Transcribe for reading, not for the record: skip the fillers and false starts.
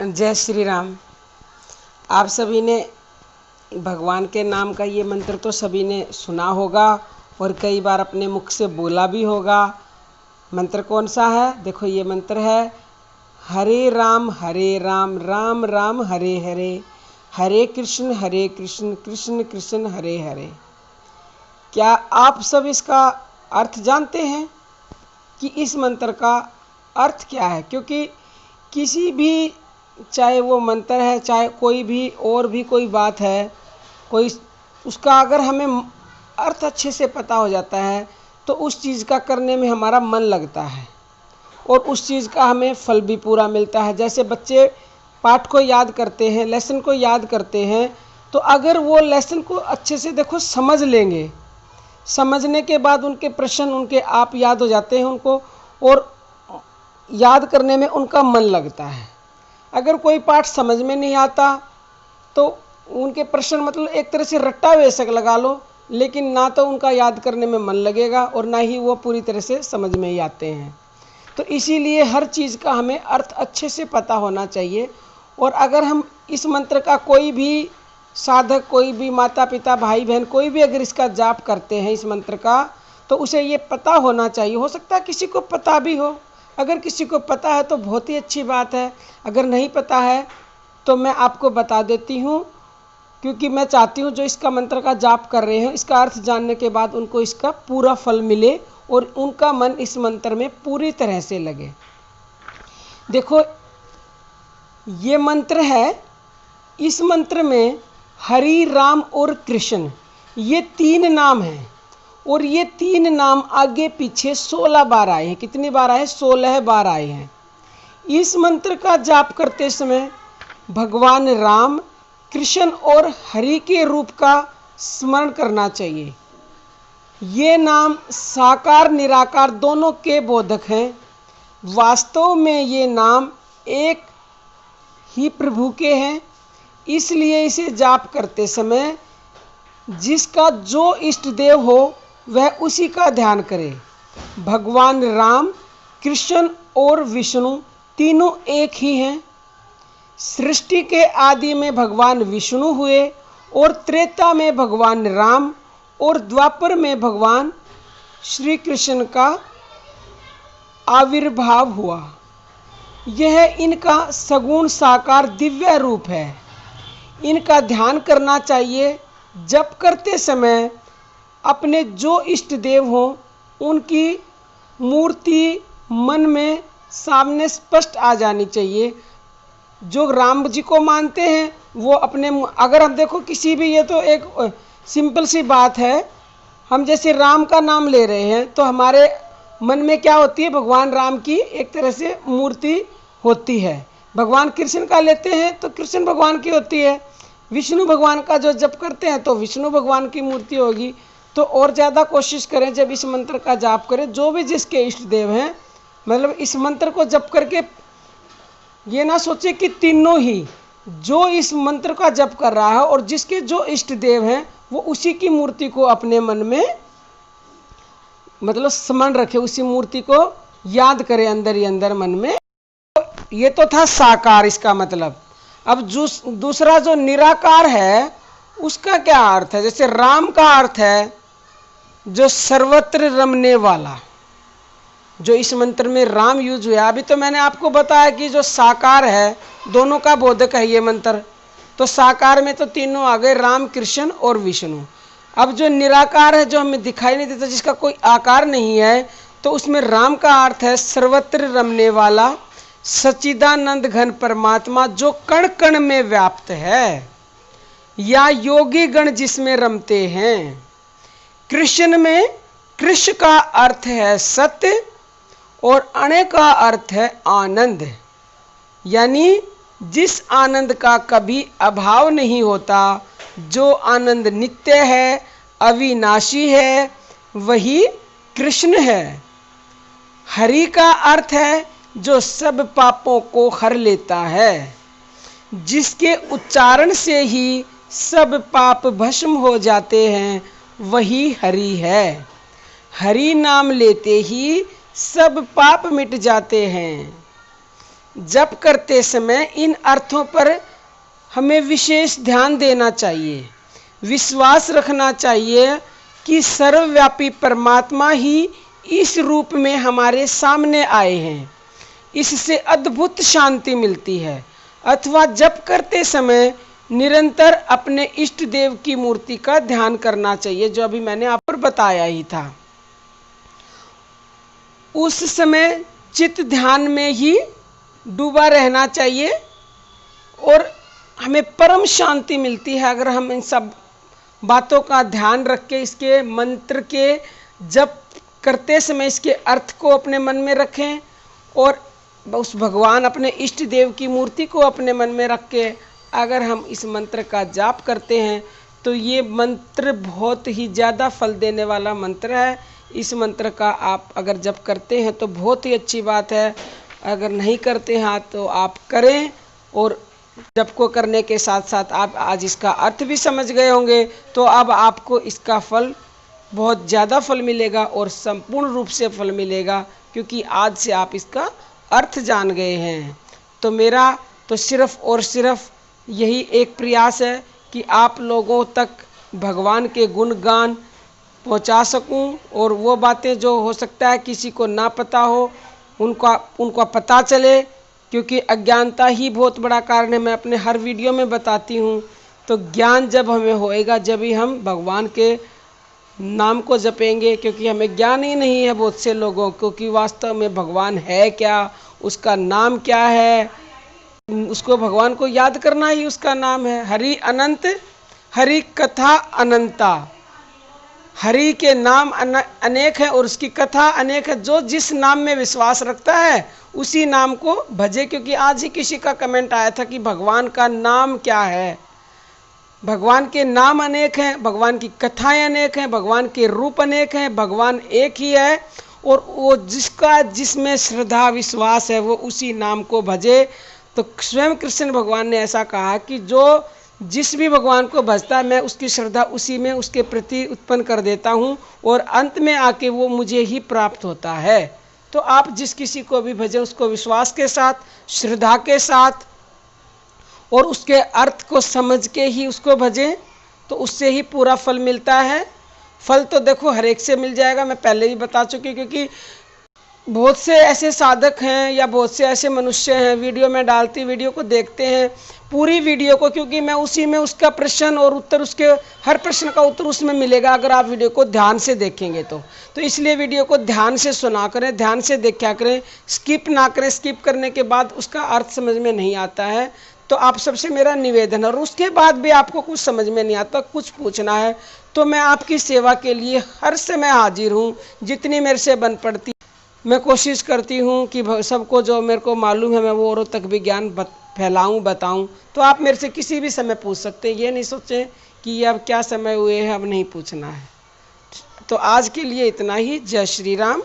जय श्री राम। आप सभी ने भगवान के नाम का ये मंत्र तो सभी ने सुना होगा और कई बार अपने मुख से बोला भी होगा। मंत्र कौन सा है? देखो, ये मंत्र है हरे राम राम राम हरे हरे, हरे कृष्ण कृष्ण कृष्ण हरे हरे। क्या आप सब इसका अर्थ जानते हैं कि इस मंत्र का अर्थ क्या है? क्योंकि किसी भी, चाहे वो मंत्र है, चाहे कोई भी और भी कोई बात है, कोई उसका अगर हमें अर्थ अच्छे से पता हो जाता है तो उस चीज़ का करने में हमारा मन लगता है और उस चीज़ का हमें फल भी पूरा मिलता है। जैसे बच्चे पाठ को याद करते हैं, लेसन को याद करते हैं, तो अगर वो लेसन को अच्छे से देखो समझ लेंगे, समझने के बाद उनके प्रश्न उनके आप याद हो जाते हैं उनको, और याद करने में उनका मन लगता है। अगर कोई पाठ समझ में नहीं आता तो उनके प्रश्न मतलब एक तरह से रट्टा बेशक लगा लो, लेकिन ना तो उनका याद करने में मन लगेगा और ना ही वो पूरी तरह से समझ में ही आते हैं। तो इसीलिए हर चीज़ का हमें अर्थ अच्छे से पता होना चाहिए। और अगर हम इस मंत्र का कोई भी साधक, कोई भी माता पिता भाई बहन, कोई भी अगर इसका जाप करते हैं इस मंत्र का, तो उसे ये पता होना चाहिए। हो सकता है किसी को पता भी हो, अगर किसी को पता है तो बहुत ही अच्छी बात है। अगर नहीं पता है तो मैं आपको बता देती हूँ, क्योंकि मैं चाहती हूँ जो इसका मंत्र का जाप कर रहे हैं इसका अर्थ जानने के बाद उनको इसका पूरा फल मिले और उनका मन इस मंत्र में पूरी तरह से लगे। देखो, ये मंत्र है, इस मंत्र में हरि राम और कृष्ण ये तीन नाम हैं और ये तीन नाम आगे पीछे 16 बार आए हैं। कितनी बार आए? 16 बार आए हैं। इस मंत्र का जाप करते समय भगवान राम, कृष्ण और हरि के रूप का स्मरण करना चाहिए। ये नाम साकार निराकार दोनों के बोधक हैं। वास्तव में ये नाम एक ही प्रभु के हैं, इसलिए इसे जाप करते समय जिसका जो इष्ट देव हो वह उसी का ध्यान करे। भगवान राम, कृष्ण और विष्णु तीनों एक ही हैं। सृष्टि के आदि में भगवान विष्णु हुए और त्रेता में भगवान राम और द्वापर में भगवान श्री कृष्ण का आविर्भाव हुआ। यह इनका सगुण साकार दिव्य रूप है। इनका ध्यान करना चाहिए। जप करते समय अपने जो इष्ट देव हों उनकी मूर्ति मन में सामने स्पष्ट आ जानी चाहिए। जो राम जी को मानते हैं वो अपने, अगर हम देखो किसी भी, ये तो एक सिंपल सी बात है, हम जैसे राम का नाम ले रहे हैं तो हमारे मन में क्या होती है? भगवान राम की एक तरह से मूर्ति होती है। भगवान कृष्ण का लेते हैं तो कृष्ण भगवान की होती है। विष्णु भगवान का जो जप करते हैं तो विष्णु भगवान की मूर्ति होगी। तो और ज़्यादा कोशिश करें जब इस मंत्र का जाप करें, जो भी जिसके इष्ट देव हैं, मतलब इस मंत्र को जप करके ये ना सोचे कि तीनों ही, जो इस मंत्र का जप कर रहा है और जिसके जो इष्ट देव हैं वो उसी की मूर्ति को अपने मन में मतलब स्मरण रखे, उसी मूर्ति को याद करे अंदर ही अंदर मन में। ये तो था साकार, इसका मतलब। अब दूसरा जो निराकार है उसका क्या अर्थ है? जैसे राम का अर्थ है जो सर्वत्र रमने वाला, जो इस मंत्र में राम यूज हुआ। अभी तो मैंने आपको बताया कि जो साकार है दोनों का बोधक है ये मंत्र, तो साकार में तो तीनों आ गए, राम, कृष्ण और विष्णु। अब जो निराकार है, जो हमें दिखाई नहीं देता, जिसका कोई आकार नहीं है, तो उसमें राम का अर्थ है सर्वत्र रमने वाला सच्चिदानंद घन परमात्मा जो कण कण में व्याप्त है, या योगी गण जिसमें रमते हैं। कृष्ण में कृष्ण का अर्थ है सत्य और अणे का अर्थ है आनंद, यानी जिस आनंद का कभी अभाव नहीं होता, जो आनंद नित्य है, अविनाशी है, वही कृष्ण है। हरि का अर्थ है जो सब पापों को हर लेता है, जिसके उच्चारण से ही सब पाप भस्म हो जाते हैं, वही हरि है। हरि नाम लेते ही सब पाप मिट जाते हैं। जप करते समय इन अर्थों पर हमें विशेष ध्यान देना चाहिए। विश्वास रखना चाहिए कि सर्वव्यापी परमात्मा ही इस रूप में हमारे सामने आए हैं। इससे अद्भुत शांति मिलती है। अथवा जप करते समय निरंतर अपने इष्ट देव की मूर्ति का ध्यान करना चाहिए, जो अभी मैंने आप पर बताया ही था। उस समय चित्त ध्यान में ही डूबा रहना चाहिए और हमें परम शांति मिलती है अगर हम इन सब बातों का ध्यान रख के इसके मंत्र के जप करते समय इसके अर्थ को अपने मन में रखें और उस भगवान अपने इष्ट देव की मूर्ति को अपने मन में रख के अगर हम इस मंत्र का जाप करते हैं तो ये मंत्र बहुत ही ज़्यादा फल देने वाला मंत्र है। इस मंत्र का आप अगर जप करते हैं तो बहुत ही अच्छी बात है, अगर नहीं करते हैं तो आप करें। और जप को करने के साथ साथ आप आज इसका अर्थ भी समझ गए होंगे, तो अब आपको इसका फल बहुत ज़्यादा फल मिलेगा और संपूर्ण रूप से फल मिलेगा, क्योंकि आज से आप इसका अर्थ जान गए हैं। तो मेरा तो सिर्फ और सिर्फ यही एक प्रयास है कि आप लोगों तक भगवान के गुणगान पहुंचा सकूं और वो बातें जो हो सकता है किसी को ना पता हो उनका पता चले, क्योंकि अज्ञानता ही बहुत बड़ा कारण है। मैं अपने हर वीडियो में बताती हूँ। तो ज्ञान जब हमें होएगा जब ही हम भगवान के नाम को जपेंगे, क्योंकि हमें ज्ञान ही नहीं है बहुत से लोगों को कि वास्तव में भगवान है क्या, उसका नाम क्या है। उसको भगवान को याद करना ही उसका नाम है। हरि अनंत, हरि कथा अनंता। हरि के नाम अनेक है और उसकी कथा अनेक है। जो जिस नाम में विश्वास रखता है उसी नाम को भजे। क्योंकि आज ही किसी का कमेंट आया था कि भगवान का नाम क्या है। भगवान के नाम अनेक हैं, भगवान की कथाएं अनेक हैं, भगवान के रूप अनेक हैं, भगवान एक ही है और वो जिसका जिसमें श्रद्धा विश्वास है वो उसी नाम को भजे। तो स्वयं कृष्ण भगवान ने ऐसा कहा कि जो जिस भी भगवान को भजता है मैं उसकी श्रद्धा उसी में उसके प्रति उत्पन्न कर देता हूँ और अंत में आके वो मुझे ही प्राप्त होता है। तो आप जिस किसी को भी भजें उसको विश्वास के साथ, श्रद्धा के साथ और उसके अर्थ को समझ के ही उसको भजें, तो उससे ही पूरा फल मिलता है। फल तो देखो हर एक से मिल जाएगा, मैं पहले ही बता चुकी, क्योंकि बहुत से ऐसे साधक हैं या बहुत से ऐसे मनुष्य हैं वीडियो में डालती वीडियो को देखते हैं पूरी वीडियो को, क्योंकि मैं उसी में उसका प्रश्न और उत्तर, उसके हर प्रश्न का उत्तर उसमें मिलेगा अगर आप वीडियो को ध्यान से देखेंगे तो इसलिए वीडियो को ध्यान से सुना करें, ध्यान से देखा करें, स्किप ना करें। स्किप करने के बाद उसका अर्थ समझ में नहीं आता है तो आप सबसे मेरा निवेदन है, और उसके बाद भी आपको कुछ समझ में नहीं आता, कुछ पूछना है तो मैं आपकी सेवा के लिए हर समय हाजिर हूँ। जितनी मेरे से बन पड़ती मैं कोशिश करती हूँ कि सबको जो मेरे को मालूम है मैं वो औरों तक भी ज्ञान फैलाऊँ, बताऊँ। तो आप मेरे से किसी भी समय पूछ सकते हैं, ये नहीं सोचें कि ये अब क्या समय हुए हैं अब नहीं पूछना है। तो आज के लिए इतना ही। जय श्री राम।